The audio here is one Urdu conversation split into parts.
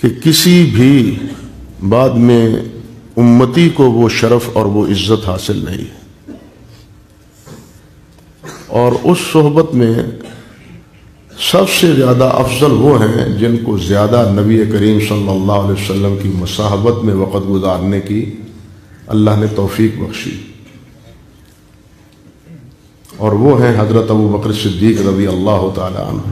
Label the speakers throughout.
Speaker 1: کہ کسی بھی بعد میں امتی کو وہ شرف اور وہ عزت حاصل نہیں ہے، اور اس صحبت میں سب سے زیادہ افضل وہ ہیں جن کو زیادہ نبی کریم صلی اللہ علیہ وسلم کی مصاحبت میں وقت گزارنے کی اللہ نے توفیق بخشی، اور وہ ہیں حضرت ابو بکر صدیق رضی اللہ تعالی عنہ۔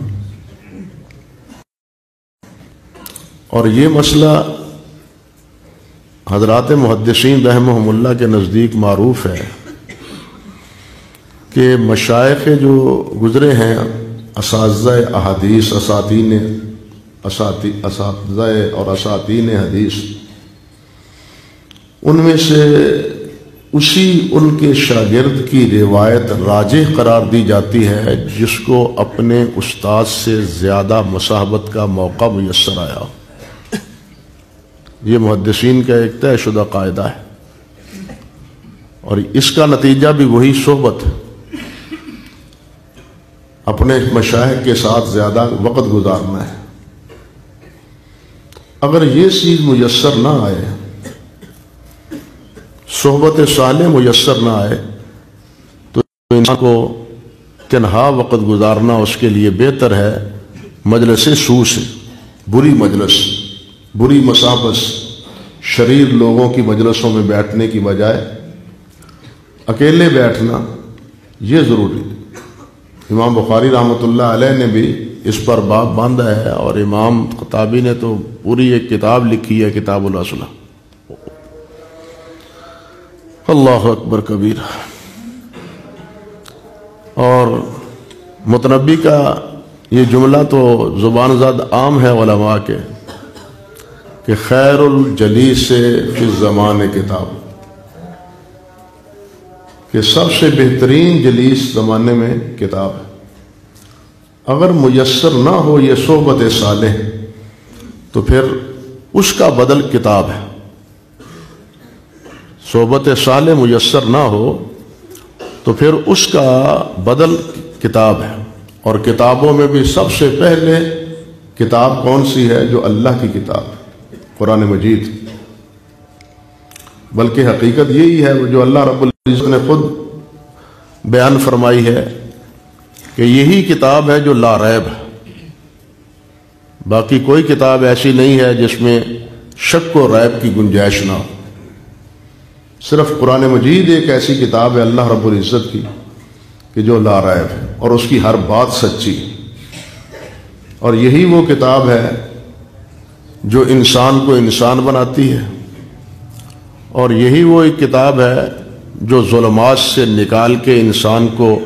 Speaker 1: اور یہ مسئلہ حضرات محدثین رحمہم اللہ کے نزدیک معروف ہے کہ مشائخ جو گزرے ہیں، اساتذہ احادیث، اساتذہ اور اساتین حدیث، ان میں سے ان کے شاگرد کی روایت راجح قرار دی جاتی ہے جس کو اپنے استاد سے زیادہ مصاحبت کا موقع میسر آیا۔ یہ محدثین کا ایک طے شدہ قاعدہ ہے، اور اس کا نتیجہ بھی وہی صحبت، اپنے مشائخ کے ساتھ زیادہ وقت گزارنا ہے۔ اگر یہ چیز میسر نہ آئے، صحبت صالح میسر نہ آئے، تو انسان کو تنہا وقت گزارنا اس کے لیے بہتر ہے مجلس سو سے، بری مجلس، بری مصاحبت، شریر لوگوں کی مجلسوں میں بیٹھنے کی بجائے اکیلے بیٹھنا یہ ضروری ہے۔ امام بخاری رحمۃ اللہ علیہ نے بھی اس پر باب باندھا ہے، اور امام خطابی نے تو پوری ایک کتاب لکھی ہے، کتاب الاصلاح۔ اللہ اکبر کبیر۔ اور متنبی کا یہ جملہ تو زبان زد عام ہے علماء کے کہ خیر الجلیس فی الزمان کتاب، کہ سب سے بہترین جلیس زمانے میں کتاب ہے۔ اگر میسر نہ ہو یہ صحبت صالح تو پھر اس کا بدل کتاب ہے۔ صحبت صالح میسر نہ ہو تو پھر اس کا بدل کتاب ہے، اور کتابوں میں بھی سب سے پہلے کتاب کون سی ہے؟ جو اللہ کی کتاب، قرآن مجید۔ بلکہ حقیقت یہی ہے جو اللہ رب العزت نے خود بیان فرمائی ہے کہ یہی کتاب ہے جو لا ریب ہے۔ باقی کوئی کتاب ایسی نہیں ہے جس میں شک و ریب کی گنجائش نہ ہو۔ صرف قرآن مجید ایک ایسی کتاب ہے اللہ رب العزت کی کہ جو لا ریب ہے، اور اس کی ہر بات سچی، اور یہی وہ کتاب ہے جو انسان کو انسان بناتی ہے، اور یہی وہ ایک کتاب ہے جو ظلمات سے نکال کے انسان کو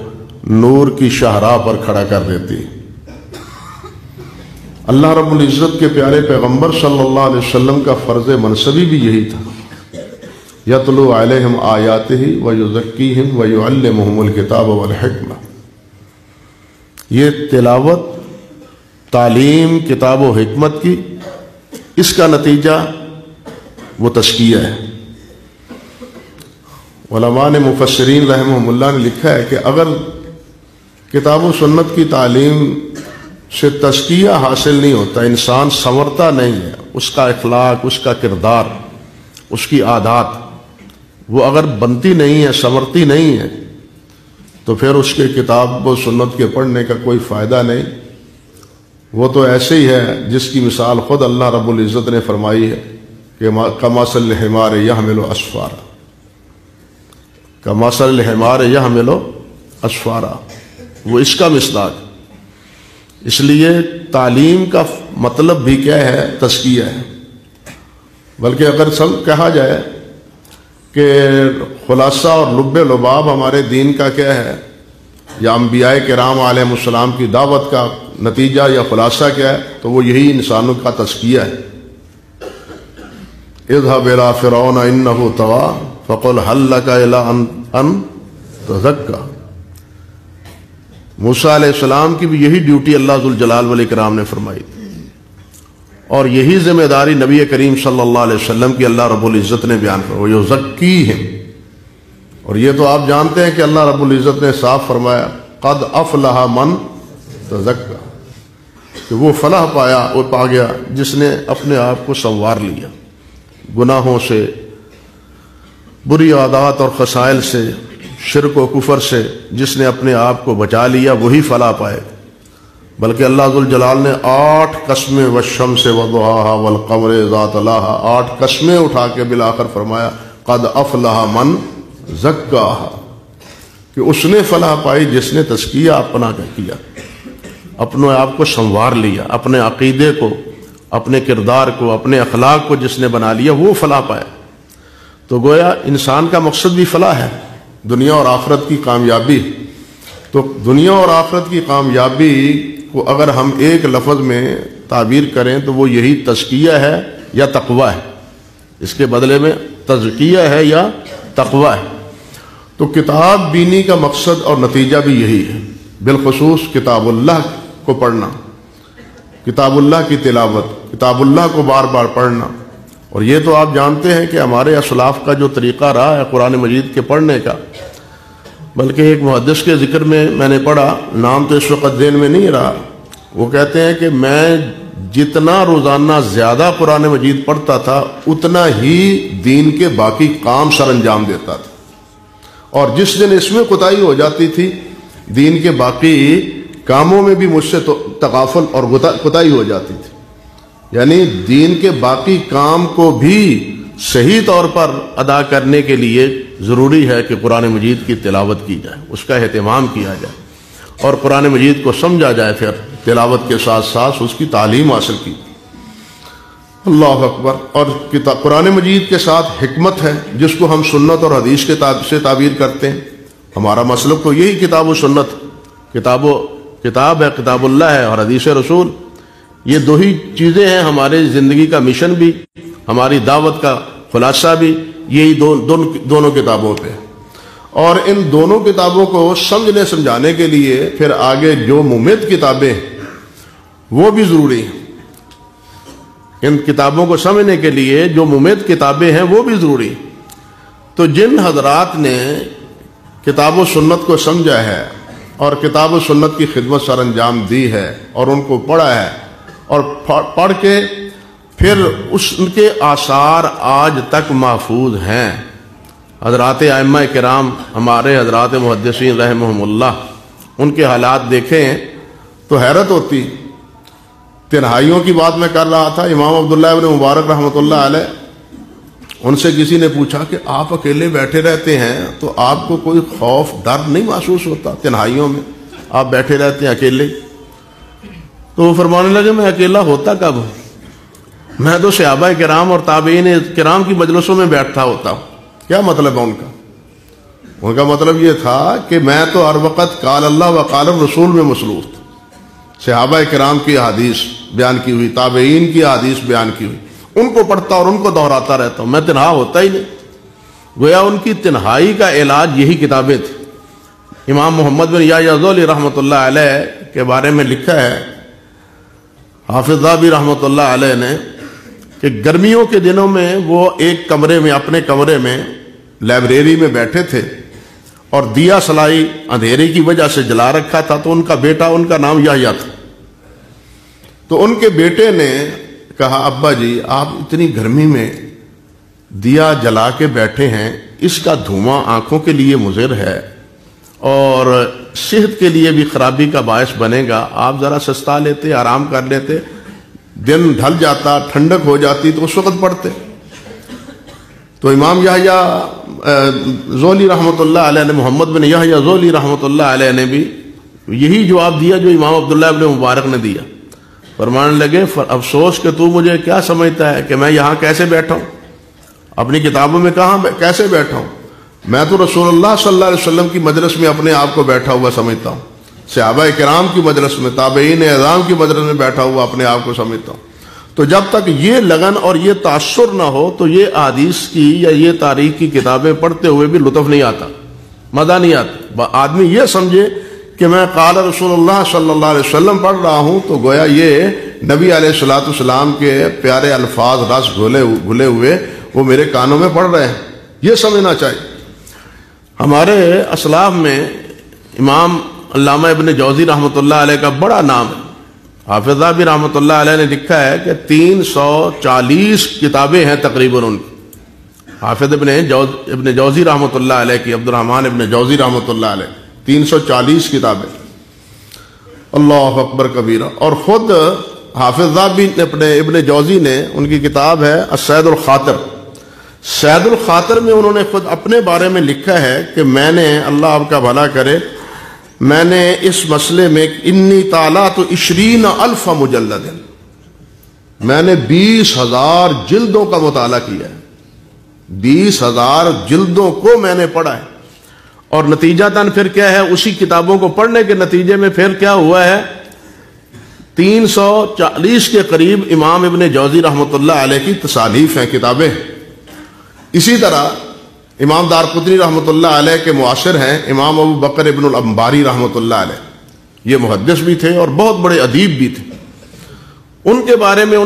Speaker 1: نور کی شاہراہ پر کھڑا کر دیتی ہے۔ اللہ رب العزت کے پیارے پیغمبر صلی اللہ علیہ وسلم کا فرض منصبی بھی یہی تھا، یتلو علیہم آیاتہ ویزکیہم ویعلمہم الکتاب والحکمہ۔ یہ تلاوت، تعلیم کتاب و حکمت کی، اس کا نتیجہ وہ تزکیہ ہے۔ علماء نے، مفسرین رحمہم اللہ نے لکھا ہے کہ اگر کتاب و سنت کی تعلیم سے تزکیہ حاصل نہیں ہوتا، انسان سنورتا نہیں ہے، اس کا اخلاق، اس کا کردار، اس کی عادات وہ اگر بنتی نہیں ہے، سنورتی نہیں ہے، تو پھر اس کے کتاب و سنت کے پڑھنے کا کوئی فائدہ نہیں۔ وہ تو ایسے ہی ہے جس کی مثال خود اللہ رب العزت نے فرمائی ہے کہ کمثل الحمار یحمل اسفارا، کمثل الحمار یحمل اسفارا، وہ اس کا مصداق۔ اس لیے تعلیم کا مطلب بھی کیا ہے؟ تزکیہ ہے۔ بلکہ اگر کہا جائے کہ خلاصہ اور لب لباب ہمارے دین کا کیا ہے، یا انبیاء کرام علیہ السلام کی دعوت کا نتیجہ یا خلاصہ کیا ہے، تو وہ یہی انسانوں کا تزکیہ ہے۔ اذهب الى فرعون انه طغى فقل هل لك الى ان تزكى۔ موسیٰ علیہ السلام کی بھی یہی ڈیوٹی اللہ ذوالجلال والاکرام نے فرمائی، اور یہی ذمہ داری نبی کریم صلی اللہ علیہ وسلم کی اللہ رب العزت نے بیان فرمائی، وَيُزَكِّيهِمْ۔ اور یہ تو آپ جانتے ہیں کہ اللہ رب العزت نے صاف فرمایا قَدْ أَفْلَحَ مَنْ تَزَكَّى، کہ وہ فلاح پایا اور پا گیا جس نے اپنے آپ کو سنوار لیا گناہوں سے، بری عادات اور خسائل سے، شرک و کفر سے، جس نے اپنے آپ کو بچا لیا وہی فلاح پائے۔ بلکہ اللہ ذوالجلال نے 8 قسمیں والشمس وضحاها والقمر اذا تلاها، 8 قسمیں اٹھا کے بالآخر فرمایا قد افلح من زکاها، کہ اس نے فلاح پائی جس نے تزکیہ اپنا کیا، اپنے آپ کو سنوار لیا، اپنے عقیدے کو، اپنے کردار کو، اپنے اخلاق کو جس نے بنا لیا وہ فلاح پایا۔ تو گویا انسان کا مقصد بھی فلاح ہے، دنیا اور آخرت کی کامیابی۔ تو دنیا اور آخرت کی کامیابی کو اگر ہم ایک لفظ میں تعبیر کریں تو وہ یہی تزکیہ ہے یا تقوی ہے، اس کے بدلے میں تزکیہ ہے یا تقوی ہے۔ تو کتاب بینی کا مقصد اور نتیجہ بھی یہی ہے، بالخصوص کتاب اللہ کو پڑھنا، کتاب اللہ کی تلاوت، کتاب اللہ کو بار بار پڑھنا۔ اور یہ تو آپ جانتے ہیں کہ ہمارے اسلاف کا جو طریقہ رہا ہے قرآن مجید کے پڑھنے کا، بلکہ ایک محدث کے ذکر میں نے پڑھا، نام تو اس وقت ذہن میں نہیں رہا، وہ کہتے ہیں کہ میں جتنا روزانہ زیادہ قرآن مجید پڑھتا تھا اتنا ہی دین کے باقی کام سر انجام دیتا تھا، اور جس دن اس میں کوتاہی ہو جاتی تھی دین کے باقی کاموں میں بھی مجھ سے تغافل اور کوتاہی ہو جاتی تھی۔ یعنی دین کے باقی کام کو بھی صحیح طور پر ادا کرنے کے لیے ضروری ہے کہ قرآن مجید کی تلاوت کی جائے، اس کا اہتمام کیا جائے اور قرآن مجید کو سمجھا جائے، پھر تلاوت کے ساتھ ساتھ اس کی تعلیم حاصل کی۔ اللہ اکبر۔ اور قرآن مجید کے ساتھ حکمت ہے جس کو ہم سنت اور حدیث کے سے تعبیر کرتے ہیں۔ ہمارا مسلک تو یہی کتاب و سنت، کتاب ہے، کتاب اللہ ہے اور حدیث رسول، یہ دو ہی چیزیں ہیں ہمارے زندگی کا مشن بھی، ہماری دعوت کا خلاصہ بھی یہی دونوں کتابوں پہ۔ اور ان دونوں کتابوں کو سمجھنے سمجھانے کے لیے پھر آگے جو ممد کتابیں وہ بھی ضروری ہیں، ان کتابوں کو سمجھنے کے لیے جو ممد کتابیں ہیں وہ بھی ضروری ہیں۔ تو جن حضرات نے کتاب و سنت کو سمجھا ہے اور کتاب و سنت کی خدمت سر انجام دی ہے اور ان کو پڑھا ہے اور پڑھ کے پھر ان کے آثار آج تک محفوظ ہیں، حضرات ائمہ کرام، ہمارے حضرات محدثین رحمہم اللہ، ان کے حالات دیکھیں تو حیرت ہوتی۔ تنہائیوں کی بات میں کر رہا تھا، امام عبداللہ ابن مبارک رحمۃ اللہ علیہ، ان سے کسی نے پوچھا کہ آپ اکیلے بیٹھے رہتے ہیں تو آپ کو کوئی خوف ڈر نہیں محسوس ہوتا؟ تنہائیوں میں آپ بیٹھے رہتے ہیں اکیلے؟ تو وہ فرمانے لگے میں اکیلا ہوتا کب ہوں، میں تو صحابہ کرام اور تابعین کرام کی مجلسوں میں بیٹھتا ہوتا ہوں۔ کیا مطلب ہے ان کا مطلب یہ تھا کہ میں تو ہر وقت قال اللہ و قال الرسول میں مصروف تھا، صحابہ کرام کی احادیث بیان کی ہوئی، تابعین کی احادیث بیان کی ہوئی، ان کو پڑھتا اور ان کو دہراتا رہتا ہوں، میں تنہا ہوتا ہی نہیں۔ گویا ان کی تنہائی کا علاج یہی کتابیں تھیں۔ امام محمد بن یحییٰ الزولی رحمۃ اللہ علیہ کے بارے میں لکھا ہے حافظ ذہبی رحمۃ اللہ علیہ نے کہ گرمیوں کے دنوں میں وہ ایک کمرے میں، اپنے کمرے میں لائبریری میں بیٹھے تھے اور دیا سلائی اندھیرے کی وجہ سے جلا رکھا تھا، تو ان کا بیٹا، ان کا نام یحییٰ تھا، تو ان کے بیٹے نے کہا ابا جی آپ اتنی گرمی میں دیا جلا کے بیٹھے ہیں، اس کا دھواں آنکھوں کے لیے مضر ہے اور صحت کے لیے بھی خرابی کا باعث بنے گا، آپ ذرا سستا لیتے، آرام کر لیتے، دن ڈھل جاتا، ٹھنڈک ہو جاتی تو اس وقت پڑھتے۔ تو امام یحییٰ زولی رحمۃ اللہ علیہ نے، محمد بن یحییٰ زولی رحمۃ اللہ علیہ نے بھی یہی جواب دیا جو امام عبداللہ ابن مبارک نے دیا۔ فرمانے لگے افسوس کہ تو مجھے کیا سمجھتا ہے کہ میں یہاں کیسے بیٹھا ہوں، اپنی کتابوں میں کہاں کیسے بیٹھا ہوں، میں تو رسول اللہ صلی اللہ علیہ وسلم کی مجلس میں اپنے آپ کو بیٹھا ہوا سمجھتا ہوں، صحابہ کرام کی مجلس میں، تابعین اعظام کی مجلس میں بیٹھا ہوا اپنے آپ کو سمجھتا ہوں۔ تو جب تک یہ لگن اور یہ تاثر نہ ہو تو یہ احادیث کی یا یہ تاریخ کی کتابیں پڑھتے ہوئے بھی لطف نہیں آتا، مزہ نہیں آتا۔ آدمی یہ سمجھے کہ میں قال رسول اللہ صلی اللہ علیہ وسلم پڑھ رہا ہوں تو گویا یہ نبی علیہ الصلوۃ والسلام کے پیارے الفاظ رس گھلے ہوئے وہ میرے کانوں میں پڑھ رہے ہیں، یہ سمجھنا چاہیے۔ ہمارے اسلاف میں امام علامہ ابن جوزی رحمۃ اللہ علیہ کا بڑا نام ہے، حافظ ذہبی رحمۃ اللہ علیہ نے لکھا ہے کہ 340 کتابیں ہیں تقریباً ان کی، حافظ ابن جوزی رحمۃ اللہ علیہ کی، عبد الرحمن ابن جوزی رحمۃ اللہ علیہ، 340 کتابیں، اللہ اکبر کبیرہ۔ اور خود حافظ ذہبی اپنے ابن جوزی نے، ان کی کتاب ہے السید الخاطر، سید الخاطر میں انہوں نے خود اپنے بارے میں لکھا ہے کہ میں نے، اللہ آپ کا بھلا کرے، میں نے اس مسئلے میں انی طالعت 20,000 مجلد، میں نے 20,000 جلدوں کا مطالعہ کیا ہے، 20,000 جلدوں کو میں نے پڑھا ہے۔ اور نتیجتاً پھر کیا ہے، اسی کتابوں کو پڑھنے کے نتیجے میں پھر کیا ہوا ہے، 340 کے قریب امام ابن جوزی رحمۃ اللہ علیہ کی تصانیف ہیں، کتابیں۔ اسی طرح امام دارقطنی رحمۃ اللہ علیہ کے معاصر ہیں امام ابو بکر ابن الانباری رحمۃ اللہ علیہ، یہ محدث بھی تھے اور بہت بڑے ادیب بھی تھے۔ ان کے بارے میں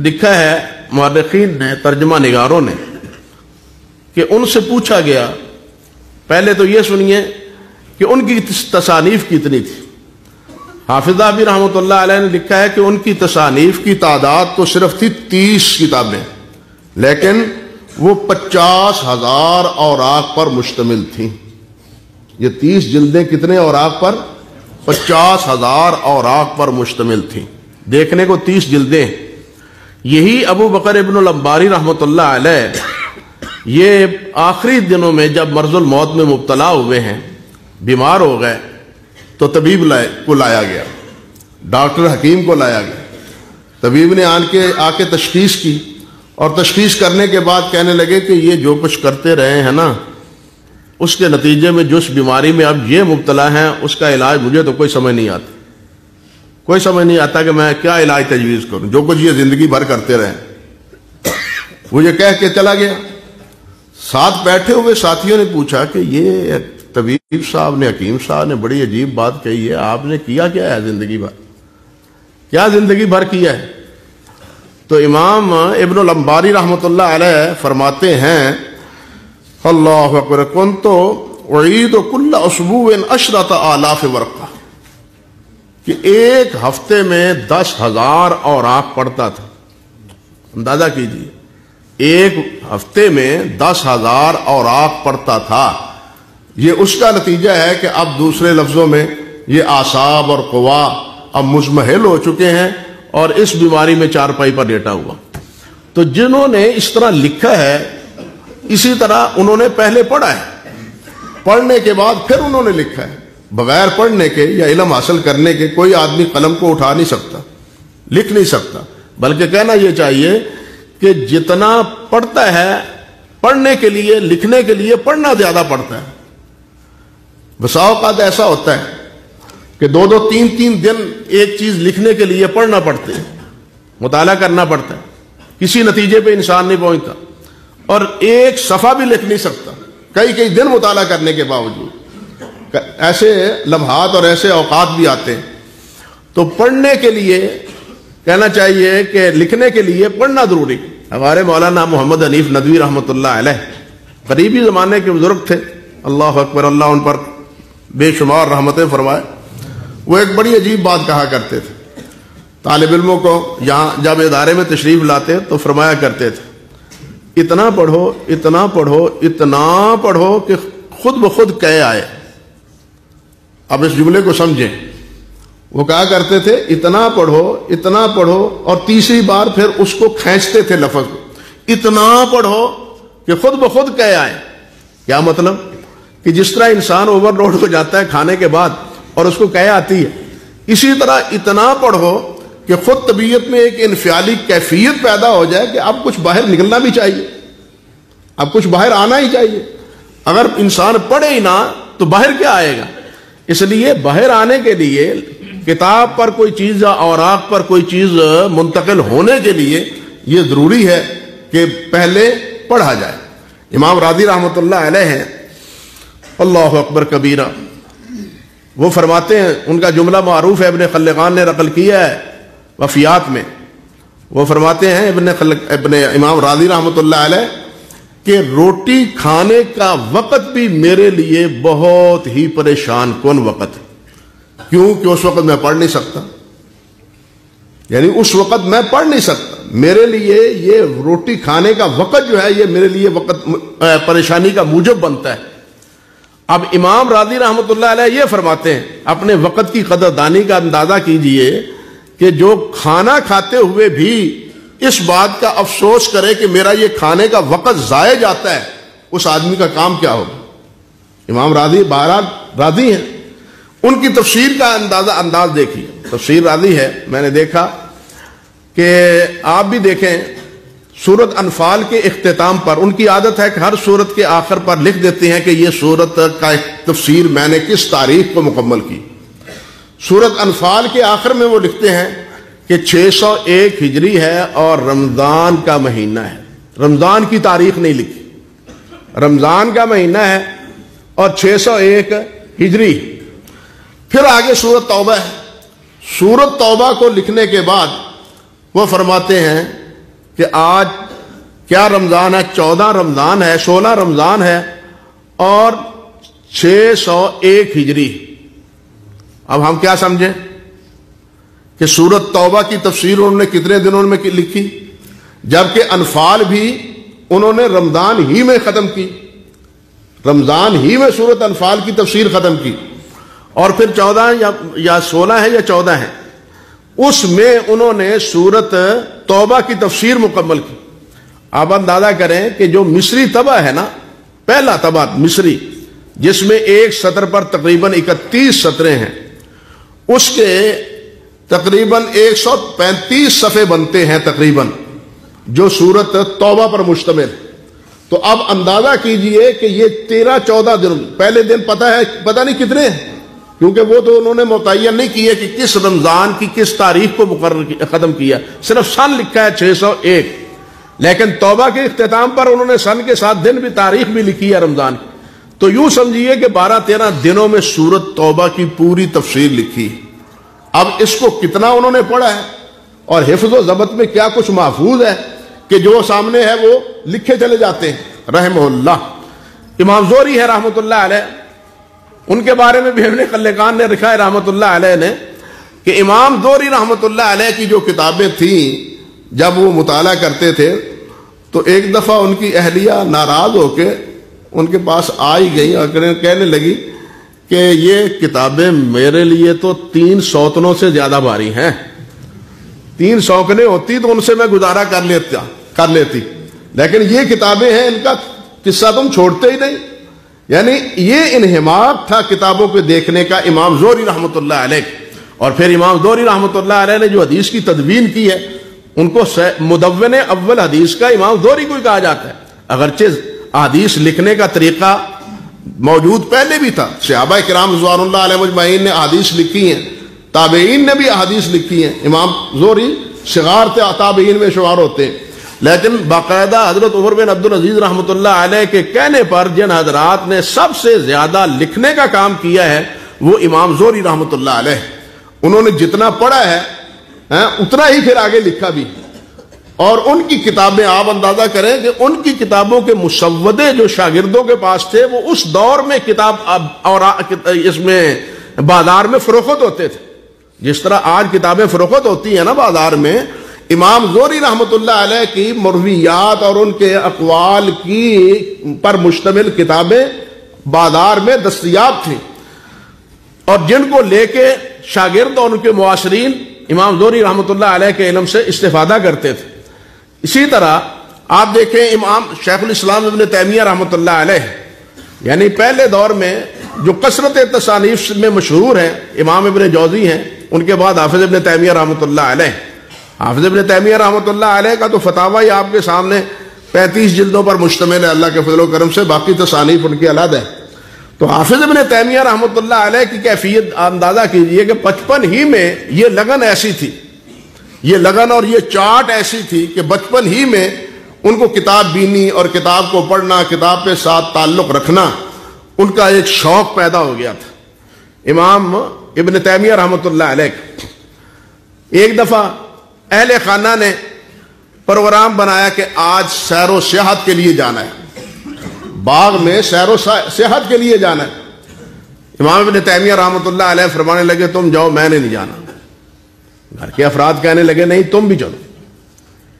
Speaker 1: لکھا ہے مورخین نے، ترجمہ نگاروں نے، کہ ان سے پوچھا گیا، پہلے تو یہ سنیے کہ ان کی تصانیف کتنی تھی۔ حافظ ذہبی رحمۃ اللہ علیہ نے لکھا ہے کہ ان کی تصانیف کی تعداد تو صرف تھی 30 کتابیں، لیکن وہ 50,000 اوراق پر مشتمل تھیں۔ یہ 30 جلدیں کتنے اوراق پر؟ 50,000 اوراق پر مشتمل تھیں۔ دیکھنے کو 30 جلدیں۔ یہی ابو بکر ابن الانباری رحمۃ اللہ علیہ یہ آخری دنوں میں جب مرض الموت میں مبتلا ہوئے ہیں، بیمار ہو گئے، تو طبیب کو لایا گیا، ڈاکٹر حکیم کو لایا گیا۔ طبیب نے آ کے تشخیص کی، اور تشخیص کرنے کے بعد کہنے لگے کہ یہ جو کچھ کرتے رہے ہیں نا، اس کے نتیجے میں جس بیماری میں اب یہ مبتلا ہیں اس کا علاج مجھے تو کوئی سمجھ نہیں آتا، کوئی سمجھ نہیں آتا کہ میں کیا علاج تجویز کروں، جو کچھ یہ زندگی بھر کرتے رہے۔ وہ یہ کہہ کے چلا گیا۔ ساتھ بیٹھے ہوئے ساتھیوں نے پوچھا کہ یہ طبیب صاحب نے، حکیم صاحب نے بڑی عجیب بات کہی ہے، آپ نے کیا کیا ہے زندگی بھر، کیا زندگی بھر کیا ہے؟ تو امام ابن الانباری رحمۃ اللہ علیہ فرماتے ہیں، اللہ اکبر، کنت اعید کل اسبوع 10,000 ورقہ، کہ ایک ہفتے میں 10,000 اوراق پڑھتا تھا۔ اندازہ کیجیے، ایک ہفتے میں 10,000 اوراق پڑھتا تھا۔ یہ اس کا نتیجہ ہے کہ اب دوسرے لفظوں میں یہ اعصاب اور قوا اب مزمحل ہو چکے ہیں اور اس بیماری میں چارپائی پر لیٹا ہوا۔ تو جنہوں نے اس طرح لکھا ہے، اسی طرح انہوں نے پہلے پڑھا ہے، پڑھنے کے بعد پھر انہوں نے لکھا ہے۔ بغیر پڑھنے کے یا علم حاصل کرنے کے کوئی آدمی قلم کو اٹھا نہیں سکتا، لکھ نہیں سکتا، بلکہ کہنا یہ چاہیے کہ جتنا پڑھتا ہے، پڑھنے کے لیے، لکھنے کے لیے پڑھنا زیادہ پڑتا ہے۔ بسا اوقات ایسا ہوتا ہے کہ 2-2 3-3 دن ایک چیز لکھنے کے لیے پڑھنا پڑتے ہیں، مطالعہ کرنا پڑتا ہے، کسی نتیجے پہ انسان نہیں پہنچتا، اور ایک صفحہ بھی لکھ نہیں سکتا کئی دن مطالعہ کرنے کے باوجود۔ ایسے لمحات اور ایسے اوقات بھی آتے ہیں۔ تو پڑھنے کے لیے کہنا چاہیے کہ لکھنے کے لیے پڑھنا ضروری۔ ہمارے مولانا محمد حنیف ندوی رحمۃ اللہ علیہ قریبی زمانے کے بزرگ تھے، اللہ اکبر، اللہ ان پر بے شمار رحمتیں فرمائے۔ وہ ایک بڑی عجیب بات کہا کرتے تھے، طالب علموں کو یہاں جب ادارے میں تشریف لاتے تو فرمایا کرتے تھے، اتنا پڑھو، اتنا پڑھو، اتنا پڑھو کہ خود بخود کہے آئے۔ اب اس جملے کو سمجھیں، وہ کہا کرتے تھے اتنا پڑھو، اتنا پڑھو، اور تیسری بار پھر اس کو کھینچتے تھے لفظ کو، اتنا پڑھو کہ خود بخود کہے آئے۔ کیا مطلب؟ کہ جس طرح انسان اوور لوڈ ہو جاتا ہے کھانے کے بعد اور اس کو کہے آتی ہے، اسی طرح اتنا پڑھو کہ خود طبیعت میں ایک انفعالی کیفیت پیدا ہو جائے کہ اب کچھ باہر نکلنا بھی چاہیے، اب کچھ باہر آنا ہی چاہیے۔ اگر انسان پڑھے ہی نہ تو باہر کیا آئے گا؟ اس لیے باہر آنے کے لیے، کتاب پر کوئی چیز یا اوراق پر کوئی چیز منتقل ہونے کے لیے یہ ضروری ہے کہ پہلے پڑھا جائے۔ امام راضی رحمۃ اللہ علیہ ہیں، اللہ اکبر کبیرہ، وہ فرماتے ہیں، ان کا جملہ معروف ہے، ابن خلقان نے نقل کیا ہے وفیات میں۔ وہ فرماتے ہیں ابن امام راضی رحمۃ اللہ علیہ کہ روٹی کھانے کا وقت بھی میرے لیے بہت ہی پریشان کن وقت ہے، کیوں کہ اس وقت میں پڑھ نہیں سکتا، یعنی اس وقت میں پڑھ نہیں سکتا، میرے لیے یہ روٹی کھانے کا وقت جو ہے یہ میرے لیے وقت پریشانی کا موجب بنتا ہے۔ اب امام راضی رحمۃ اللہ علیہ یہ فرماتے ہیں، اپنے وقت کی قدردانی کا اندازہ کیجئے کہ جو کھانا کھاتے ہوئے بھی اس بات کا افسوس کرے کہ میرا یہ کھانے کا وقت ضائع جاتا ہے، اس آدمی کا کام کیا ہوگا۔ امام راضی بہرحال راضی ہیں، ان کی تفسیر کا انداز دیکھیے، تفسیر راضی ہے، میں نے دیکھا کہ آپ بھی دیکھیں سورت انفال کے اختتام پر ان کی عادت ہے کہ ہر سورت کے آخر پر لکھ دیتے ہیں کہ یہ سورت کا تفسیر میں نے کس تاریخ کو مکمل کی۔ سورت انفال کے آخر میں وہ لکھتے ہیں کہ 601 ہجری ہے اور رمضان کا مہینہ ہے، رمضان کی تاریخ نہیں لکھی، رمضان کا مہینہ ہے اور 601 ہجری۔ پھر آگے سورت توبہ ہے، سورت توبہ کو لکھنے کے بعد وہ فرماتے ہیں کہ آج کیا رمضان ہے، 14 رمضان ہے، 16 رمضان ہے اور 601 ہجری۔ اب ہم کیا سمجھیں کہ سورت توبہ کی تفسیر انہوں نے کتنے دنوں میں لکھی، جبکہ انفال بھی انہوں نے رمضان ہی میں ختم کی، رمضان ہی میں سورت انفال کی تفسیر ختم کی، اور پھر 14 یا 16 ہے یا 14 ہے، اس میں انہوں نے سورت توبہ کی تفسیر مکمل کی۔ آپ اندازہ کریں کہ جو مصری طبع ہے نا، پہلا طبع مصری جس میں ایک سطر پر تقریباً 31 سطریں ہیں، اس کے تقریباً 135 صفحے بنتے ہیں تقریباً، جو سورت توبہ پر مشتمل ہے۔ تو اب اندازہ کیجئے کہ یہ 13-14 دن، پہلے دن پتہ نہیں کتنے ہیں، کیونکہ وہ تو انہوں نے متعین نہیں کیے کہ کس رمضان کی کس تاریخ کو ختم کیا، صرف سن لکھا ہے 601، لیکن توبہ کے اختتام پر انہوں نے سن کے ساتھ دن بھی تاریخ بھی لکھی ہے رمضان کی۔ تو یوں سمجھیے کہ 12-13 دنوں میں سورت توبہ کی پوری تفسیر لکھی۔ اب اس کو کتنا انہوں نے پڑھا ہے اور حفظ و ضبط میں کیا کچھ محفوظ ہے کہ جو سامنے ہے وہ لکھے چلے جاتے ہیں رحمہ اللہ۔ امام زہری ہے رحمۃ اللہ علیہ، ان کے بارے میں بھی ابن خلقان نے لکھا ہے رحمۃ اللہ علیہ نے کہ امام زہری رحمۃ اللہ علیہ کی جو کتابیں تھیں جب وہ مطالعہ کرتے تھے تو ایک دفعہ ان کی اہلیہ ناراض ہو کے ان کے پاس آئی گئی اور کہنے لگی کہ یہ کتابیں میرے لیے تو 3 سوتنوں سے زیادہ بھاری ہیں، 3 سوکنے ہوتی تو ان سے میں گزارا کر لیتی، لیکن یہ کتابیں ہیں، ان کا قصہ تم چھوڑتے ہی نہیں۔ یعنی یہ انہماک تھا کتابوں پہ دیکھنے کا امام زہری رحمۃ اللہ علیہ۔ اور پھر امام زہری رحمۃ اللہ علیہ نے جو حدیث کی تدوین کی ہے ان کو مدون اول حدیث کا امام زہری کو ہی کہا جاتا ہے، اگرچہ حدیث لکھنے کا طریقہ موجود پہلے بھی تھا، صحابہ کرام رضوان اللہ علیہ مجمعین نے احادیث لکھی ہیں، تابعین نے بھی احادیث لکھی ہیں، امام زہری صغار تابعین میں شمار ہوتے ہیں، لیکن باقاعدہ حضرت عمر بن عبدالعزیز رحمۃ اللہ علیہ کے کہنے پر جن حضرات نے سب سے زیادہ لکھنے کا کام کیا ہے وہ امام زہری رحمۃ اللہ علیہ، انہوں نے جتنا پڑھا ہے اتنا ہی پھر آگے لکھا بھی، اور ان کی کتابیں آپ اندازہ کریں کہ ان کی کتابوں کے مسودے جو شاگردوں کے پاس تھے وہ اس دور میں کتاب اور اس میں بازار میں فروخت ہوتے تھے، جس طرح آج کتابیں فروخت ہوتی ہیں نا بازار میں، امام زہری رحمۃ اللہ علیہ کی مرویات اور ان کے اقوال کی پر مشتمل کتابیں بازار میں دستیاب تھیں، اور جن کو لے کے شاگرد اور ان کے معاصرین امام زہری رحمۃ اللہ علیہ کے علم سے استفادہ کرتے تھے۔ اسی طرح آپ دیکھیں امام شیخ الاسلام ابن تیمیہ رحمۃ اللہ علیہ، یعنی پہلے دور میں جو کثرت تصانیف میں مشہور ہیں امام ابن جوزی ہیں، ان کے بعد حافظ ابن تیمیہ رحمۃ اللہ علیہ۔ حافظ ابن تیمیہ رحمۃ اللہ علیہ کا تو فتاوی ہی آپ کے سامنے 35 جلدوں پر مشتمل ہے اللہ کے فضل و کرم سے، باقی تصانیف ان کی علیحدہ ہے۔ تو حافظ ابن تیمیہ رحمۃ اللہ علیہ کی کیفیت اندازہ کیجئے کہ 55 ہی میں یہ لگن ایسی تھی، یہ لگن اور یہ چاٹ ایسی تھی کہ 55 ہی میں ان کو کتاب بینی اور کتاب کو پڑھنا، کتاب کے ساتھ تعلق رکھنا ان کا ایک شوق پیدا ہو گیا تھا امام ابن تیمیہ رحمۃ اللہ علیہ۔ ایک دفعہ اہل خانہ نے پروگرام بنایا کہ آج سیر و سیاحت کے لیے جانا ہے، باغ میں سیر و سیاحت کے لیے جانا ہے۔ امام ابن تیمیہ رحمۃ اللہ علیہ فرمانے لگے تم جاؤ، میں نے نہیں جانا، گھر کے افراد کہنے لگے نہیں تم بھی چلو,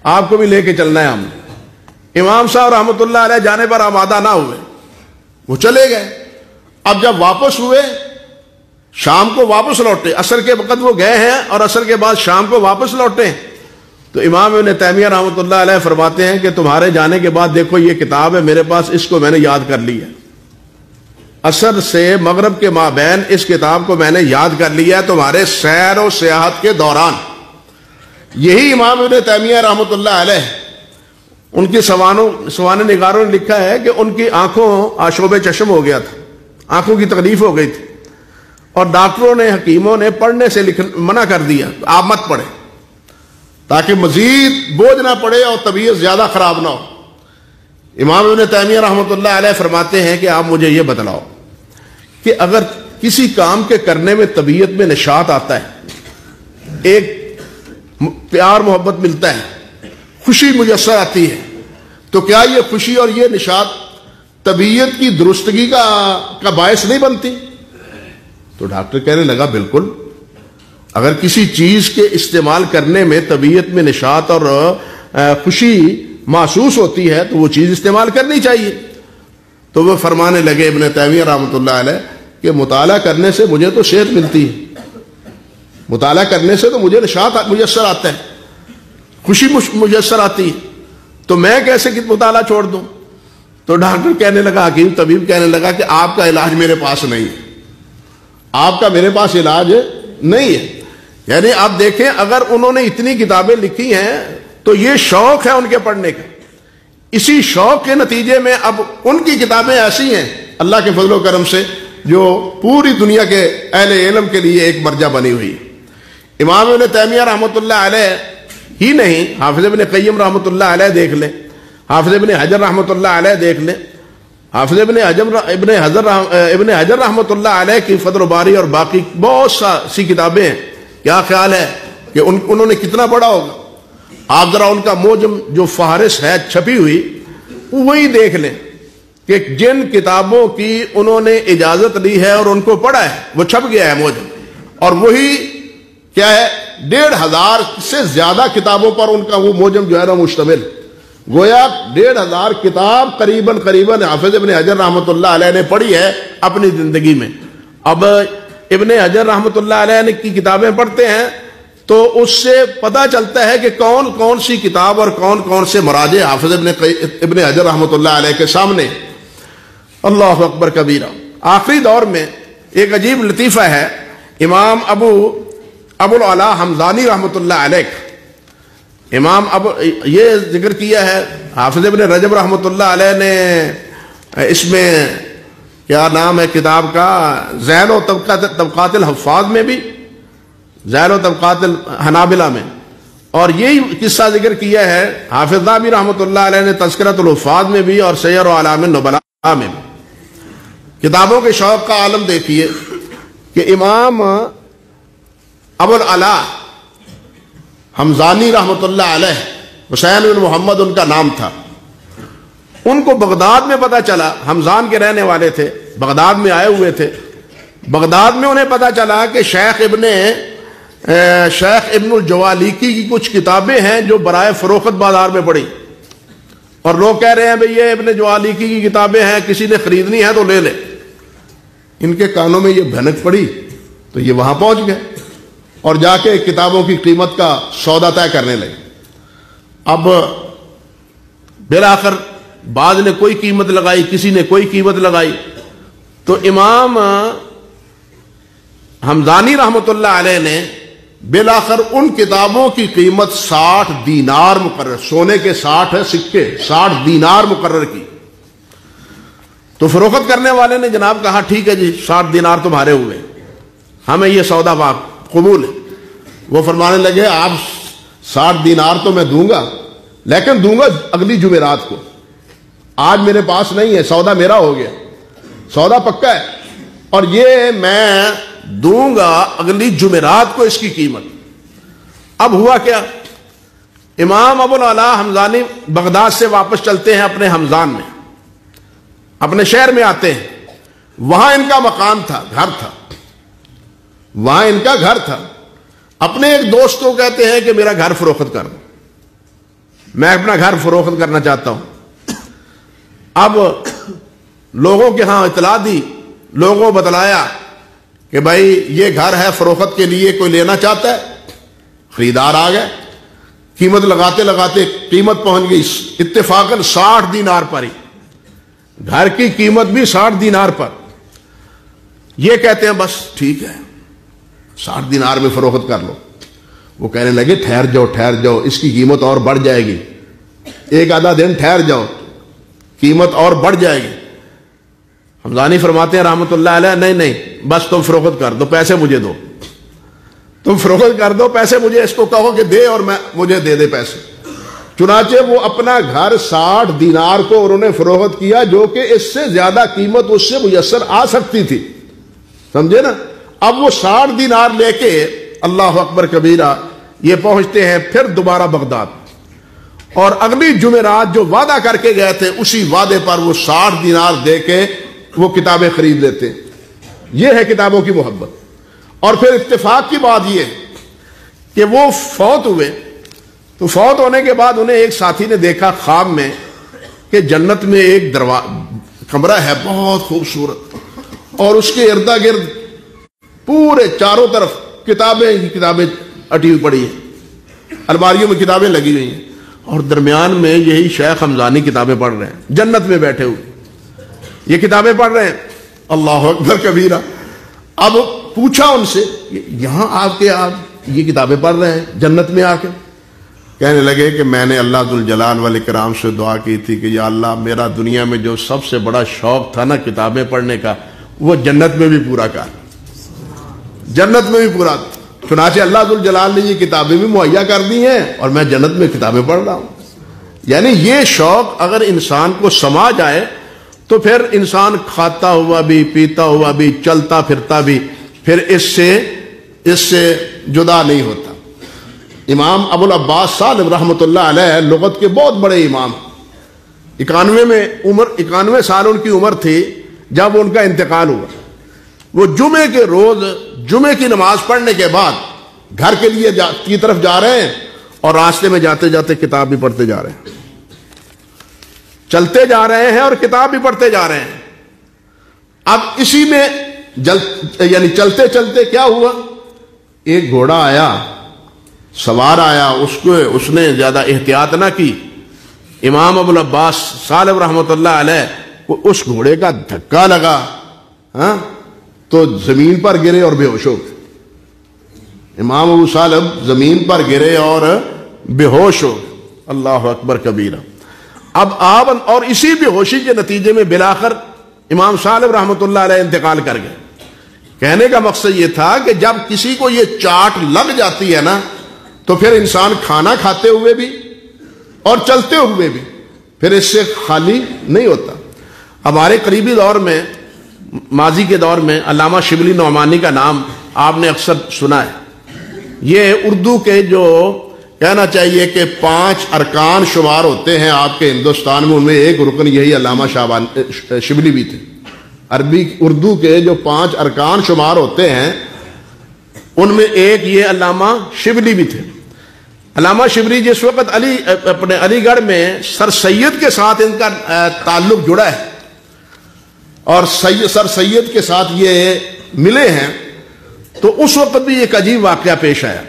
Speaker 1: آپ کو بھی لے کے چلنا ہے ہم نے. امام صاحب رحمۃ اللہ علیہ جانے پر آمادہ نہ ہوئے, وہ چلے گئے. اب جب واپس ہوئے, شام کو واپس لوٹے, عصر کے وقت وہ گئے ہیں اور عصر کے بعد شام کو واپس لوٹے, تو امام ابن تیمیہ رحمۃ اللہ علیہ فرماتے ہیں کہ تمہارے جانے کے بعد دیکھو یہ کتاب ہے میرے پاس, اس کو میں نے یاد کر لی ہے. عصر سے مغرب کے مابین اس کتاب کو میں نے یاد کر لیا ہے تمہارے سیر و سیاحت کے دوران. یہی امام ابن تیمیہ رحمۃ اللہ علیہ, ان کی سوانح نگاروں نے لکھا ہے کہ ان کی آنکھوں آشوب چشم ہو گیا تھا, آنکھوں کی تکلیف ہو گئی تھی, اور ڈاکٹروں نے حکیموں نے پڑھنے سے منع کر دیا, آپ مت پڑھیں تاکہ مزید بوجھ نہ پڑے اور طبیعت زیادہ خراب نہ ہو. امام ابن تیمیہ رحمۃ اللہ علیہ فرماتے ہیں کہ آپ مجھے یہ بتلاؤ کہ اگر کسی کام کے کرنے میں طبیعت میں نشاط آتا ہے, ایک پیار محبت ملتا ہے, خوشی میسر آتی ہے, تو کیا یہ خوشی اور یہ نشاط طبیعت کی درستگی کا باعث نہیں بنتی؟ تو ڈاکٹر کہنے لگا بالکل, اگر کسی چیز کے استعمال کرنے میں طبیعت میں نشاط اور خوشی محسوس ہوتی ہے تو وہ چیز استعمال کرنی چاہیے. تو وہ فرمانے لگے ابن تیمیہ رحمۃ اللہ علیہ کہ مطالعہ کرنے سے مجھے تو صحت ملتی ہے, مطالعہ کرنے سے تو مجھے نشاط میسر آتا ہے, خوشی میسر آتی ہے, تو میں کیسے مطالعہ چھوڑ دوں؟ تو ڈاکٹر کہنے لگا, حکیم طبیب کہنے لگا کہ آپ کا علاج میرے پاس نہیں ہے, آپ کا میرے پاس علاج نہیں ہے. یعنی آپ دیکھیں اگر انہوں نے اتنی کتابیں لکھی ہیں تو یہ شوق ہے ان کے پڑھنے کا, اسی شوق کے نتیجے میں اب ان کی کتابیں ایسی ہیں اللہ کے فضل و کرم سے جو پوری دنیا کے اہل علم کے لیے ایک مرجع بنی ہوئی ہے. امام ابن تیمیہ رحمۃ اللہ علیہ ہی نہیں, حافظ ابن قیم رحمۃ اللہ علیہ دیکھ لیں, حافظ ابن حجر رحمۃ اللہ علیہ دیکھ لیں, حافظ ابن حجر رحمۃ اللہ علیہ کی فتح الباری اور باقی بہت سی کتابیں ہیں. کیا خیال ہے کہ انہوں نے کتنا پڑھا ہوگا؟ آپ ذرا ان کا موجم جو فہرست ہے چھپی ہوئی وہی دیکھ لیں کہ جن کتابوں کی انہوں نے اجازت لی ہے اور ان کو پڑھا ہے وہ چھپ گیا ہے موجم, اور وہی کیا ہے 1500 سے زیادہ کتابوں پر ان کا وہ موجم جو ہے نا مشتمل. گویا 1500 کتاب قریباً حافظ ابن حجر رحمۃ اللہ علیہ نے پڑھی ہے اپنی زندگی میں. اب ابن حجر رحمۃ اللہ علیہ کی کتابیں پڑھتے ہیں تو اس سے پتہ چلتا ہے کہ کون کون سی کتاب اور کون کون سے مراجع حافظ ابن حجر رحمۃ اللہ علیہ کے سامنے. اللہ اکبر کبیرہ. آخری دور میں ایک عجیب لطیفہ ہے, امام ابو العلا حمزانی رحمۃ اللہ علیہ, امام یہ ذکر کیا ہے, حافظ ابن رجب رحمۃ اللہ علیہ نے اس میں کیا نام ہے کتاب کا, ذیل و طبقات الحفاظ میں بھی, ذیل و طبقات الحنابلہ میں, اور یہی قصہ ذکر کیا ہے حافظ ذہبی رحمۃ اللہ علیہ نے تذکرۃ الحفاظ میں بھی اور سیر و اعلام النبلاء میں بھی. کتابوں کے شوق کا عالم دیکھیے کہ امام ابو العلا حمزانی رحمۃ اللہ علیہ, حسین بن محمد ان کا نام تھا, ان کو بغداد میں پتہ چلا, حمزان کے رہنے والے تھے, بغداد میں آئے ہوئے تھے, بغداد میں انہیں پتہ چلا کہ شیخ ابن الجوالیکی کی کچھ کتابیں ہیں جو برائے فروخت بازار میں پڑی, اور لوگ کہہ رہے ہیں بھئی یہ ابن جوالیکی کی کتابیں ہیں, کسی نے خریدنی ہے تو لے لے. ان کے کانوں میں یہ بھنک پڑی تو یہ وہاں پہنچ گئے اور جا کے کتابوں کی قیمت کا سودا طے کرنے لگے. اب بالآخر بعض نے کوئی قیمت لگائی, کسی نے کوئی قیمت لگائی, تو امام حمزانی رحمۃ اللہ علیہ نے بالآخر ان کتابوں کی قیمت 60 دینار مقرر, سونے کے 60 ہے سکے, 60 دینار مقرر کی. تو فروخت کرنے والے نے جناب کہا ٹھیک ہے جی 60 دینار تمہارے ہوئے, ہمیں یہ سودا قبول ہے. وہ فرمانے لگے آپ 60 دینار تو میں دوں گا, لیکن دوں گا اگلی جمعرات کو, آج میرے پاس نہیں ہے, سودا میرا ہو گیا, سودا پکا ہے, اور یہ میں دوں گا اگلی جمعرات کو اس کی قیمت. اب ہوا کیا, امام ابو العلا حمزانی بغداد سے واپس چلتے ہیں اپنے حمزان میں, اپنے شہر میں آتے ہیں, وہاں ان کا مقام تھا, گھر تھا, وہاں ان کا گھر تھا. اپنے ایک دوست کو کہتے ہیں کہ میرا گھر فروخت کر دو، میں اپنا گھر فروخت کرنا چاہتا ہوں۔ اب لوگوں کے ہاں اطلاع دی، لوگوں کو بتلایا کہ بھائی یہ گھر ہے فروخت کے لیے، کوئی لینا چاہتا ہے؟ خریدار آ گئے، قیمت لگاتے لگاتے قیمت پہنچ گئی اتفاقاً 60 دینار پر ہی، گھر کی قیمت بھی 60 دینار پر۔ یہ کہتے ہیں بس ٹھیک ہے 60 دینار میں فروخت کر لو۔ وہ کہنے لگے ٹھہر جاؤ، اس کی قیمت اور بڑھ جائے گی، ایک آدھا دن ٹھہر جاؤ، قیمت اور بڑھ جائے گی۔ حمدانی فرماتے ہیں رحمت اللہ علیہ، نہیں بس تم فروخت کر دو، پیسے مجھے دو، تم فروخت کر دو، پیسے مجھے اس کو کہو کہ دے اور مجھے دے دے پیسے۔ چنانچہ وہ اپنا گھر 60 دینار کو انہوں نے فروخت کیا، جو کہ اس سے زیادہ قیمت اس سے میسر آ سکتی تھی، سمجھے نا۔ اب وہ 60 دینار لے کے اللہ اکبر کبیرہ یہ پہنچتے ہیں پھر دوبارہ بغداد، اور اگلی جمعرات جو وعدہ کر کے گئے تھے اسی وعدے پر وہ 60 دینار دے کے وہ کتابیں خرید لیتے۔ یہ ہے کتابوں کی محبت۔ اور پھر اتفاق کی بات یہ کہ وہ فوت ہوئے، تو فوت ہونے کے بعد انہیں ایک ساتھی نے دیکھا خواب میں کہ جنت میں ایک کمرہ ہے بہت خوبصورت، اور اس کے ارد گرد پورے چاروں طرف کتابیں اٹی ہوئی پڑی ہیں، الماریوں میں کتابیں لگی ہوئی ہیں، اور درمیان میں یہی شیخ حمدانی کتابیں پڑھ رہے ہیں، جنت میں بیٹھے ہوئے یہ کتابیں پڑھ رہے ہیں۔ اللہ اکبر کبیرہ۔ اب پوچھا ان سے یہاں آپ یہ کتابیں پڑھ رہے ہیں جنت میں آ کے؟ کہنے لگے کہ میں نے اللہ ذوالجلال والاکرام سے دعا کی تھی کہ یا اللہ میرا دنیا میں جو سب سے بڑا شوق تھا نا کتابیں پڑھنے کا، وہ جنت میں بھی پورا کر، جنت میں بھی پورا۔ چنانچہ اللہ ذوالجلال نے یہ کتابیں بھی مہیا کر دی ہیں اور میں جنت میں کتابیں پڑھ رہا ہوں۔ یعنی یہ شوق اگر انسان کو سما جائے تو پھر انسان کھاتا ہوا بھی، پیتا ہوا بھی، چلتا پھرتا بھی پھر اس سے جدا نہیں ہوتا۔ امام ابو العباس سالم رحمۃ اللہ علیہ لغت کے بہت بڑے امام، 91 سال ان کی عمر تھی جب ان کا انتقال ہوا۔ وہ جمعے کے روز جمعے کی نماز پڑھنے کے بعد گھر کے لیے کی طرف جا رہے ہیں، اور راستے میں جاتے جاتے کتاب بھی پڑھتے جا رہے ہیں، چلتے جا رہے ہیں اور کتاب بھی پڑھتے جا رہے ہیں۔ اب اسی میں یعنی چلتے چلتے کیا ہوا، ایک گھوڑا آیا، سوار آیا، اس نے زیادہ احتیاط نہ کی، امام ابو العباس سالم رحمۃ اللہ علیہ کو اس گھوڑے کا دھکا لگا، تو زمین پر گرے اور بے ہوش ہو گئے۔ امام ابو سالم زمین پر گرے اور بے ہوش ہو گئے۔ اللہ اکبر کبیرہ۔ اب آپ اور اسی بے ہوشی کے نتیجے میں بلاخر امام سالم رحمۃ اللہ علیہ انتقال کر گئے۔ کہنے کا مقصد یہ تھا کہ جب کسی کو یہ چاٹ لگ جاتی ہے نا تو پھر انسان کھانا کھاتے ہوئے بھی اور چلتے ہوئے بھی پھر اس سے خالی نہیں ہوتا۔ ہمارے قریبی دور میں، ماضی کے دور میں، علامہ شبلی نعمانی کا نام آپ نے اکثر سنا ہے۔ یہ اردو کے جو کہنا چاہیے کہ 5 ارکان شمار ہوتے ہیں آپ کے ہندوستان میں، ان میں ایک رکن یہی علامہ شبلی بھی تھے۔ اردو کے جو 5 ارکان شمار ہوتے ہیں ان میں ایک یہ علامہ شبلی بھی تھے۔ علامہ شبلی جس وقت اپنے علی گڑھ میں سر سید کے ساتھ ان کا تعلق جڑا ہے اور سر سید کے ساتھ یہ ملے ہیں، تو اس وقت بھی ایک عجیب واقعہ پیش آیا۔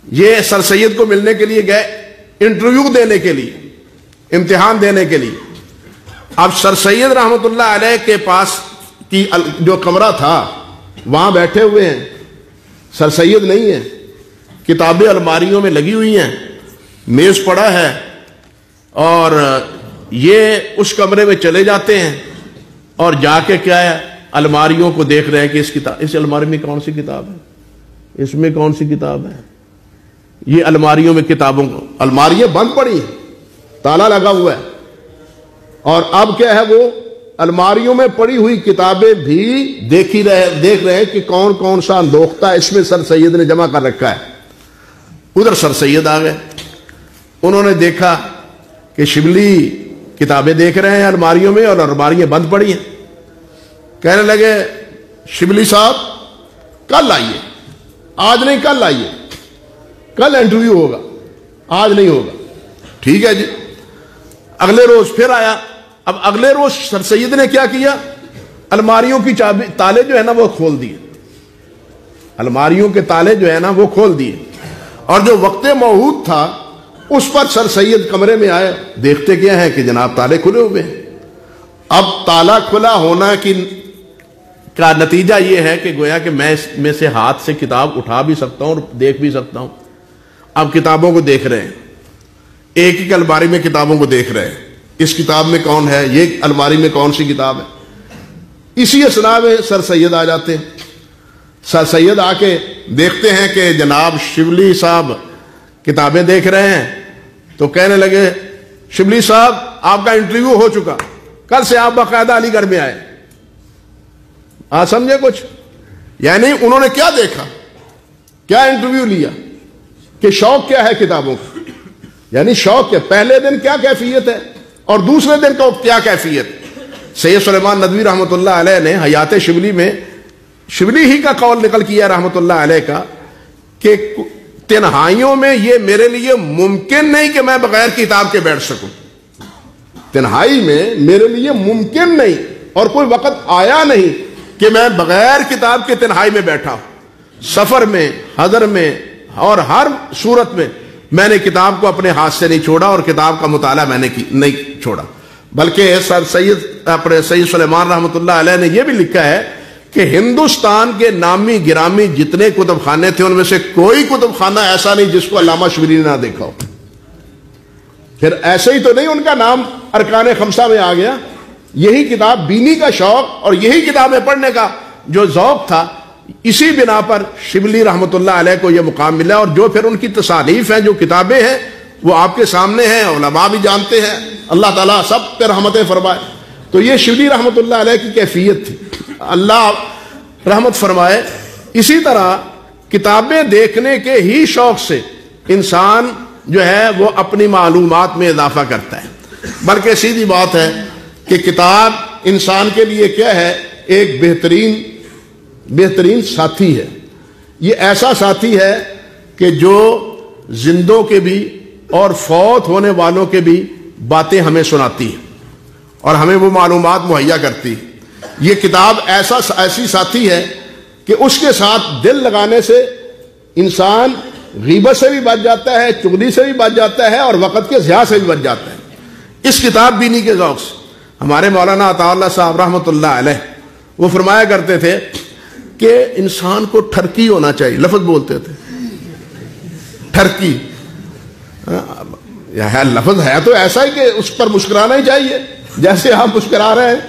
Speaker 1: یہ سر سید کو ملنے کے لیے گئے، انٹرویو دینے کے لیے، امتحان دینے کے لیے۔ اب سر سید رحمت اللہ علیہ کے پاس کی جو کمرہ تھا وہاں بیٹھے ہوئے ہیں، سر سید نہیں ہے، کتابیں الماریوں میں لگی ہوئی ہیں، میز پڑا ہے، اور یہ اس کمرے میں چلے جاتے ہیں اور جا کے کیا ہے الماریوں کو دیکھ رہے ہیں کہ اس الماری میں کون سی کتاب ہے، اس میں کون سی کتاب ہے۔ یہ الماریوں میں کتابوں کو، الماریاں بند پڑی ہیں، تالا لگا ہوا ہے، اور اب کیا ہے وہ الماریوں میں پڑی ہوئی کتابیں بھی دیکھ رہے ہیں کہ کون کون سا اندوختہ اس میں سر سید نے جمع کر رکھا ہے۔ ادھر سر سید آ گئے، انہوں نے دیکھا کہ شبلی کتابیں دیکھ رہے ہیں الماریوں میں اور الماریاں بند پڑی ہیں۔ کہنے لگے شبلی صاحب کل آئیے، آج نہیں کل آئیے، کل انٹرویو ہوگا، آج نہیں ہوگا. ٹھیک ہے جی. اگلے روز پھر آیا. اب اگلے روز سر سید نے کیا کیا؟ الماریوں کی چابی تالے جو ہے نا وہ کھول دیے. الماریوں کے تالے جو ہے نا وہ کھول دیے. اور جو وقت موعود تھا اس پر سر سید کمرے میں آئے. دیکھتے کیا ہے کہ جناب تالے کھلے ہوئے ہیں. اب تالا کھلا ہونا کا نتیجہ یہ ہے کہ گویا کہ میں اس میں سے ہاتھ سے کتاب اٹھا بھی سکتا ہوں اور دیکھ بھی سکتا ہوں. اب کتابوں کو دیکھ رہے ہیں، ایک ایک الماری میں کتابوں کو دیکھ رہے ہیں. اس کتاب میں کون ہے، یہ الماری میں کون سی کتاب ہے. اسی اثناء میں سر سید آ جاتے ہیں. سر سید آ کے دیکھتے ہیں کہ جناب شبلی صاحب کتابیں دیکھ رہے ہیں. تو کہنے لگے شبلی صاحب آپ کا انٹرویو ہو چکا، کل سے آپ باقاعدہ علی گڑھ میں آئے. آپ سمجھے کچھ؟ یعنی انہوں نے کیا دیکھا، کیا انٹرویو لیا کہ شوق کیا ہے کتابوں کا. یعنی شوق کیا، پہلے دن کیا کیفیت ہے اور دوسرے دن کا کیا کیفیت. سید سلیمان ندوی رحمۃ اللہ علیہ نے حیات شبلی میں شبلی ہی کا قول نقل کیا رحمۃ اللہ علیہ کا کہ تنہائیوں میں یہ میرے لیے ممکن نہیں کہ میں بغیر کتاب کے بیٹھ سکوں. تنہائی میں میرے لیے ممکن نہیں اور کوئی وقت آیا نہیں کہ میں بغیر کتاب کے تنہائی میں بیٹھا ہوں. سفر میں، حضر میں اور ہر صورت میں نے کتاب کو اپنے ہاتھ سے نہیں چھوڑا اور کتاب کا مطالعہ میں نے نہیں چھوڑا. بلکہ سر سید سلیمان رحمۃ اللہ علیہ نے یہ بھی لکھا ہے کہ ہندوستان کے نامی گرامی جتنے کتب خانے تھے ان میں سے کوئی کتب خانہ ایسا نہیں جس کو علامہ شبلی نے نہ دیکھا ہو. پھر ایسے ہی تو نہیں ان کا نام ارکان خمسہ میں آ گیا. یہی کتاب بینی کا شوق اور یہی کتابیں پڑھنے کا جو ذوق تھا، اسی بنا پر شبلی رحمۃ اللہ علیہ کو یہ مقام ملا. اور جو پھر ان کی تصانیف ہیں، جو کتابیں ہیں، وہ آپ کے سامنے ہیں، علماء بھی جانتے ہیں. اللہ تعالیٰ سب پہ رحمتیں فرمائے. تو یہ شبلی رحمۃ اللہ علیہ کی کیفیت تھی. اللہ رحمت فرمائے. اسی طرح کتابیں دیکھنے کے ہی شوق سے انسان جو ہے وہ اپنی معلومات میں اضافہ کرتا ہے. بلکہ سیدھی بات ہے کہ کتاب انسان کے لیے کیا ہے، ایک بہترین ساتھی ہے. یہ ایسا ساتھی ہے کہ جو زندوں کے بھی اور فوت ہونے والوں کے بھی باتیں ہمیں سناتی ہے اور ہمیں وہ معلومات مہیا کرتی ہے. یہ کتاب ایسی ساتھی ہے کہ اس کے ساتھ دل لگانے سے انسان غیبت سے بھی بچ جاتا ہے، چغلی سے بھی بچ جاتا ہے اور وقت کے ضیاع سے بھی بچ جاتا ہے. اس کتاب بینی کے ذوق سے ہمارے مولانا عطا اللہ صاحب رحمۃ اللہ علیہ وہ فرمایا کرتے تھے کہ انسان کو ٹھرکی ہونا چاہیے. لفظ بولتے تھے ٹھرکی. لفظ ہے تو ایسا ہی کہ اس پر مسکرانا ہی چاہیے جیسے آپ مسکرا رہے ہیں.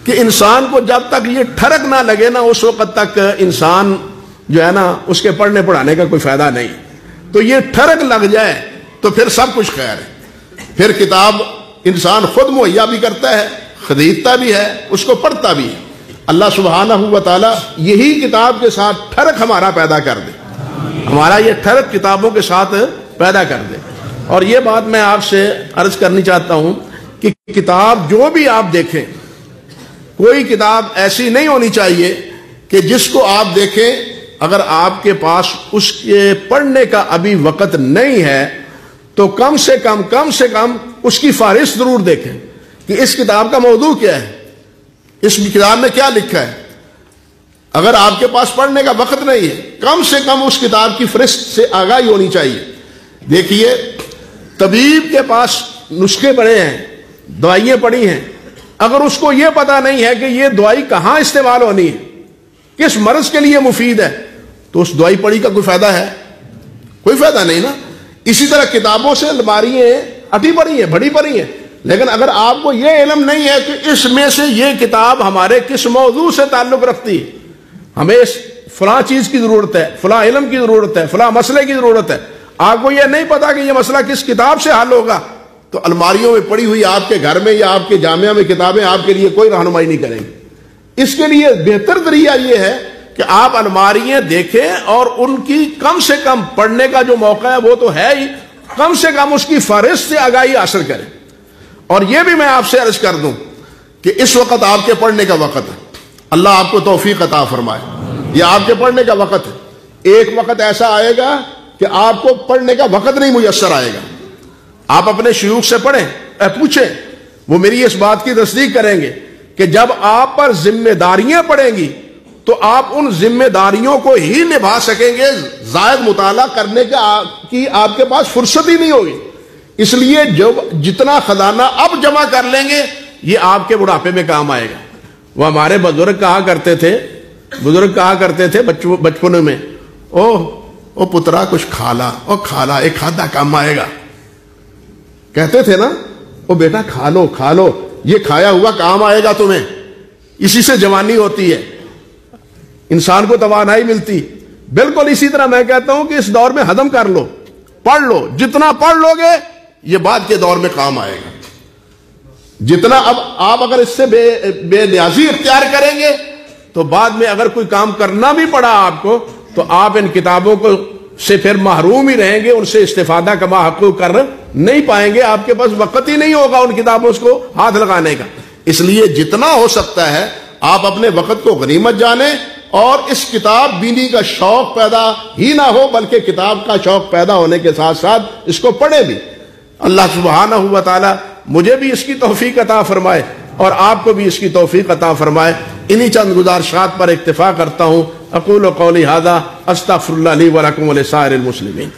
Speaker 1: کہ انسان کو جب تک یہ ٹھرک نہ لگے نا اس وقت تک انسان جو ہے نا اس کے پڑھنے پڑھانے کا کوئی فائدہ نہیں. تو یہ ٹھرک لگ جائے تو پھر سب کچھ خیر ہے. پھر کتاب انسان خود مہیا بھی کرتا ہے، خریدتا بھی ہے، اس کو پڑھتا بھی ہے. اللہ سبحانہ و تعالی یہی کتاب کے ساتھ ٹھرک ہمارا پیدا کر دے. ہمارا یہ ٹھرک کتابوں کے ساتھ پیدا کر دے. اور یہ بات میں آپ سے عرض کرنی چاہتا ہوں کہ کتاب جو بھی آپ دیکھیں، کوئی کتاب ایسی نہیں ہونی چاہیے کہ جس کو آپ دیکھیں اگر آپ کے پاس اس کے پڑھنے کا ابھی وقت نہیں ہے تو کم سے کم اس کی فہرست ضرور دیکھیں کہ اس کتاب کا موضوع کیا ہے، اس کتاب میں کیا لکھا ہے. اگر آپ کے پاس پڑھنے کا وقت نہیں ہے کم سے کم اس کتاب کی فہرست سے آگاہی ہونی چاہیے. دیکھیے طبیب کے پاس نسخے پڑے ہیں، دوائیاں پڑی ہیں، اگر اس کو یہ پتا نہیں ہے کہ یہ دوائی کہاں استعمال ہونی ہے، کس مرض کے لیے مفید ہے، تو اس دوائی پڑی کا کوئی فائدہ ہے؟ کوئی فائدہ نہیں نا. اسی طرح کتابوں سے الماریاں اٹھی پڑی ہیں، بڑی پڑی ہیں، لیکن اگر آپ کو یہ علم نہیں ہے کہ اس میں سے یہ کتاب ہمارے کس موضوع سے تعلق رکھتی ہے، ہمیں فلاں چیز کی ضرورت ہے، فلاں علم کی ضرورت ہے، فلاں مسئلے کی ضرورت ہے، آپ کو یہ نہیں پتا کہ یہ مسئلہ کس کتاب سے حل ہوگا، تو الماریوں میں پڑی ہوئی آپ کے گھر میں یا آپ کے جامعہ میں کتابیں آپ کے لیے کوئی رہنمائی نہیں کریں گی. اس کے لیے بہتر ذریعہ یہ ہے کہ آپ الماریاں دیکھیں اور ان کی کم سے کم پڑھنے کا جو موقع ہے وہ تو ہے ہی، کم سے کم اس کی فہرست سے آگاہی حاصل کریں. اور یہ بھی میں آپ سے عرض کر دوں کہ اس وقت آپ کے پڑھنے کا وقت ہے. اللہ آپ کو توفیق عطا فرمائے. یہ آپ کے پڑھنے کا وقت ہے. ایک وقت ایسا آئے گا کہ آپ کو پڑھنے کا وقت نہیں میسر آئے گا. آپ اپنے شیوخ سے پڑھیں، پوچھیں، وہ میری اس بات کی تصدیق کریں گے کہ جب آپ پر ذمہ داریاں پڑیں گی تو آپ ان ذمہ داریوں کو ہی نبھا سکیں گے، زائد مطالعہ کرنے کی آپ کے پاس فرصت ہی نہیں ہوگی. اس لیے جتنا خزانہ اب جمع کر لیں گے یہ آپ کے بڑھاپے میں کام آئے گا. وہ ہمارے بزرگ کہا کرتے تھے بچپن میں، او پترا کچھ کھالا، او کھالا، ایک کھادا کام آئے گا. کہتے تھے نا، او بیٹا کھا لو، یہ کھایا ہوا کام آئے گا تمہیں. اسی سے جوانی ہوتی ہے، انسان کو توانائی ملتی. بالکل اسی طرح میں کہتا ہوں کہ اس دور میں ہضم کر لو، پڑھ لو، جتنا پڑھ لو گے یہ بعد کے دور میں کام آئے گا. جتنا اب آپ اگر اس سے بے نیازی اختیار کریں گے تو بعد میں اگر کوئی کام کرنا بھی پڑا آپ کو تو آپ ان کتابوں کو سے پھر محروم ہی رہیں گے، ان سے استفادہ کما حقوق کر نہیں پائیں گے. آپ کے پاس وقت ہی نہیں ہوگا ان کتابوں کو ہاتھ لگانے کا. اس لیے جتنا ہو سکتا ہے آپ اپنے وقت کو غنیمت جانیں اور اس کتاب بینی کا شوق پیدا ہی نہ ہو بلکہ کتاب کا شوق پیدا ہونے کے ساتھ ساتھ اس کو پڑھیں بھی. اللہ سبحانہ و تعالی مجھے بھی اس کی توفیق عطا فرمائے اور آپ کو بھی اس کی توفیق عطا فرمائے. انہی چند گزارشات پر اکتفا کرتا ہوں. اقول قولی ھذا استغفر اللہ لی ولکم ولسائر المسلمین.